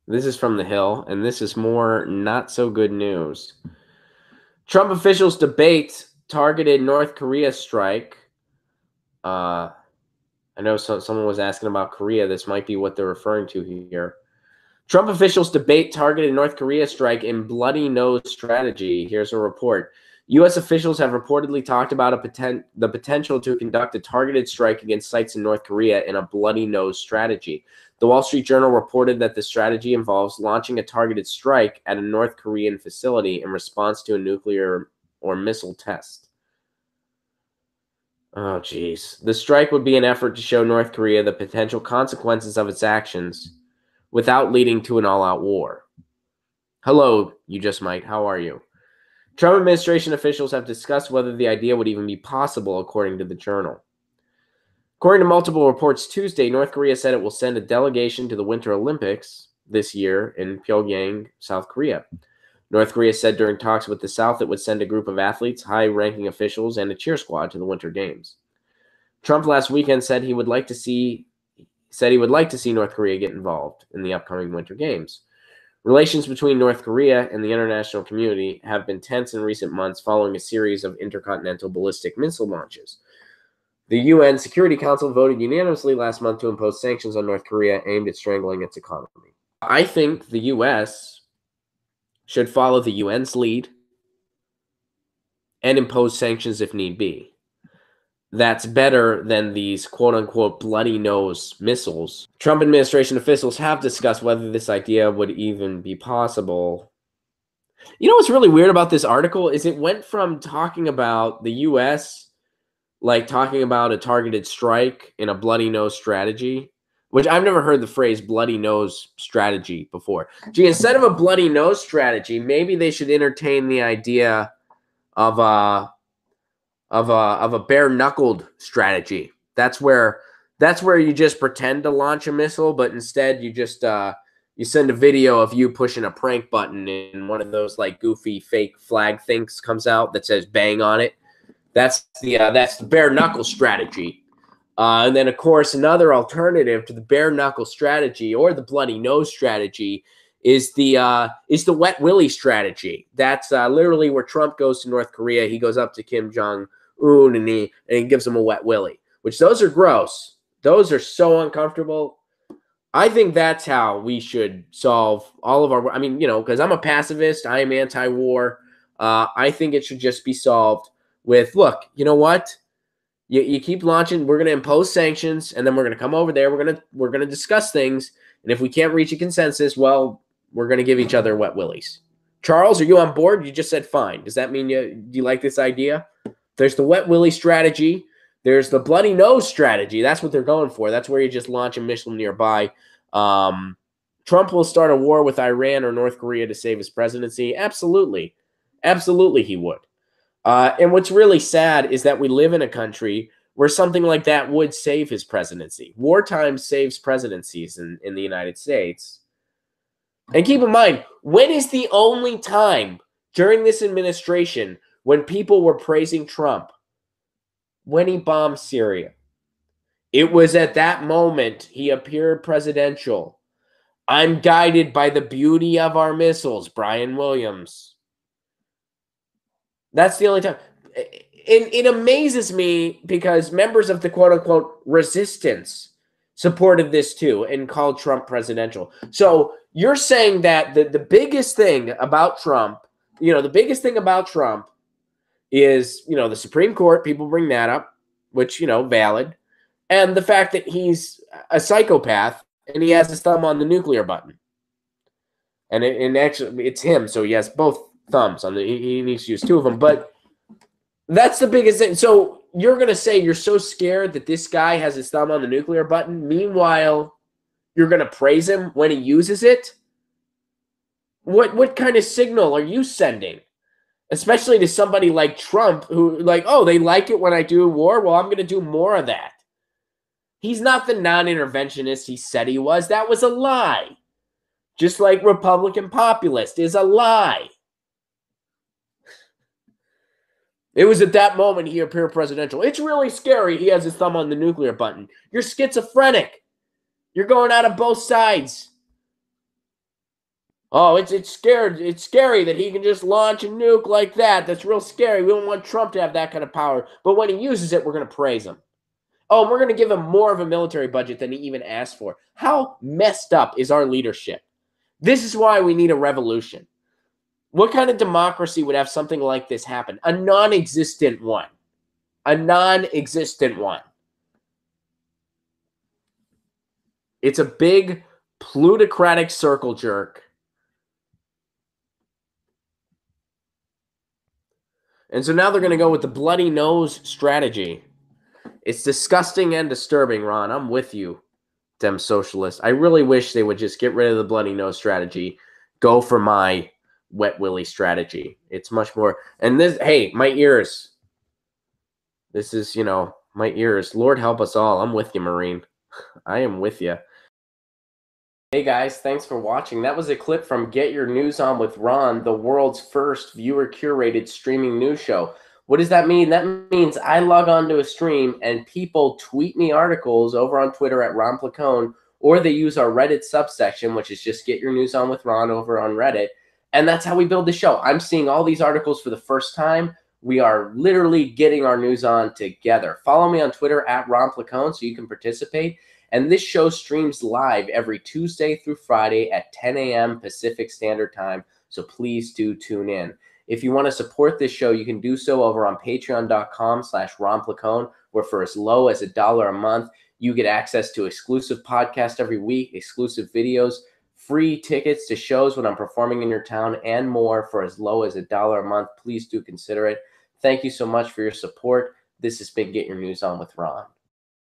This is from The Hill, and this is more not so good news. Trump officials debate targeted North Korea strike. I know someone was asking about Korea. This might be what they're referring to here. Trump officials debate targeted North Korea strike in bloody nose strategy. Here's a report. U.S. officials have reportedly talked about the potential to conduct a targeted strike against sites in North Korea in a bloody nose strategy. The Wall Street Journal reported that the strategy involves launching a targeted strike at a North Korean facility in response to a nuclear or missile test. Oh, geez. The strike would be an effort to show North Korea the potential consequences of its actions without leading to an all-out war. Hello, you just might. How are you? Trump administration officials have discussed whether the idea would even be possible, according to the Journal. According to multiple reports Tuesday, North Korea said it will send a delegation to the Winter Olympics this year in Pyongyang, South Korea. North Korea said during talks with the South it would send a group of athletes, high-ranking officials, and a cheer squad to the Winter Games. Trump last weekend said he would like to see North Korea get involved in the upcoming Winter Games. Relations between North Korea and the international community have been tense in recent months following a series of intercontinental ballistic missile launches. The UN Security Council voted unanimously last month to impose sanctions on North Korea aimed at strangling its economy. I think the U.S. should follow the UN's lead and impose sanctions if need be. That's better than these quote-unquote bloody nose missiles. Trump administration officials have discussed whether this idea would even be possible. You know what's really weird about this article is it went from talking about the U.S., like talking about a targeted strike in a bloody nose strategy, which I've never heard the phrase bloody nose strategy before. Gee, instead of a bloody nose strategy, maybe they should entertain the idea of a bare-knuckled strategy. That's where you just pretend to launch a missile, but instead you just you send a video of you pushing a prank button and one of those like goofy fake flag things comes out that says bang on it. That's the bare knuckle strategy. And then of course another alternative to the bare knuckle strategy or the bloody nose strategy is the wet willy strategy. That's literally where Trump goes to North Korea. He goes up to Kim Jong-un and he gives him a wet willy, which those are gross. Those are so uncomfortable. I think that's how we should solve all of our, because I'm a pacifist. I am anti-war. I think it should just be solved with, look, you know what? You keep launching. We're going to impose sanctions, and then we're going to come over there. We're going to discuss things, and if we can't reach a consensus, well, we're going to give each other wet willies. Charles, are you on board? You just said fine. Does that mean do you like this idea? There's the wet willy strategy. There's the bloody nose strategy. That's what they're going for. That's where you just launch a missile nearby. Trump will start a war with Iran or North Korea to save his presidency. Absolutely. Absolutely he would. And what's really sad is that we live in a country where something like that would save his presidency. Wartime saves presidencies in the United States. And keep in mind, when is the only time during this administration when people were praising Trump? When he bombed Syria. It was at that moment he appeared presidential. I'm guided by the beauty of our missiles, Brian Williams. That's the only time. It amazes me because members of the quote-unquote resistance supported this too and called Trump presidential. So you're saying that the biggest thing about Trump, the biggest thing about Trump is, the Supreme Court, people bring that up, which, valid, and the fact that he's a psychopath and he has his thumb on the nuclear button. And actually, it's him, so he has both thumbs on he needs to use two of them, but that's the biggest thing. So you're going to say you're so scared that this guy has his thumb on the nuclear button. Meanwhile, you're going to praise him when he uses it? What kind of signal are you sending? Especially to somebody like Trump who they like it when I do war. Well, I'm going to do more of that. He's not the non-interventionist he said he was. That was a lie. Just like Republican populist is a lie. It was at that moment he appeared presidential. It's really scary he has his thumb on the nuclear button. You're schizophrenic. You're going out of both sides. Oh, it's scared. It's scary that he can just launch a nuke like that. That's real scary. We don't want Trump to have that kind of power. But when he uses it, we're going to praise him. Oh, and we're going to give him more of a military budget than he even asked for. How messed up is our leadership? This is why we need a revolution. What kind of democracy would have something like this happen? A non-existent one. A non-existent one. It's a big plutocratic circle jerk. And so now they're going to go with the bloody nose strategy. It's disgusting and disturbing, Ron. I'm with you, Dem Socialists. I really wish they would just get rid of the bloody nose strategy. Go for my wet willy strategy. It's much more. And this, hey, my ears. This is, my ears. Lord help us all. I'm with you, Marine. I am with you. Hey guys, thanks for watching. That was a clip from Get Your News On with Ron, the world's first viewer-curated streaming news show. What does that mean? That means I log on to a stream and people tweet me articles over on Twitter at Ron Placone, or they use our Reddit subsection, which is just Get Your News On with Ron over on Reddit. And that's how we build the show. I'm seeing all these articles for the first time. We are literally getting our news on together. Follow me on Twitter at Ron Placone so you can participate. And this show streams live every Tuesday through Friday at 10 a.m. Pacific Standard Time. So please do tune in. If you want to support this show, you can do so over on patreon.com/Ron Placone, where for as low as $1 a month, you get access to exclusive podcasts every week, exclusive videos, free tickets to shows when I'm performing in your town, and more for as low as $1 a month. Please do consider it. Thank you so much for your support. This has been Get Your News On with Ron.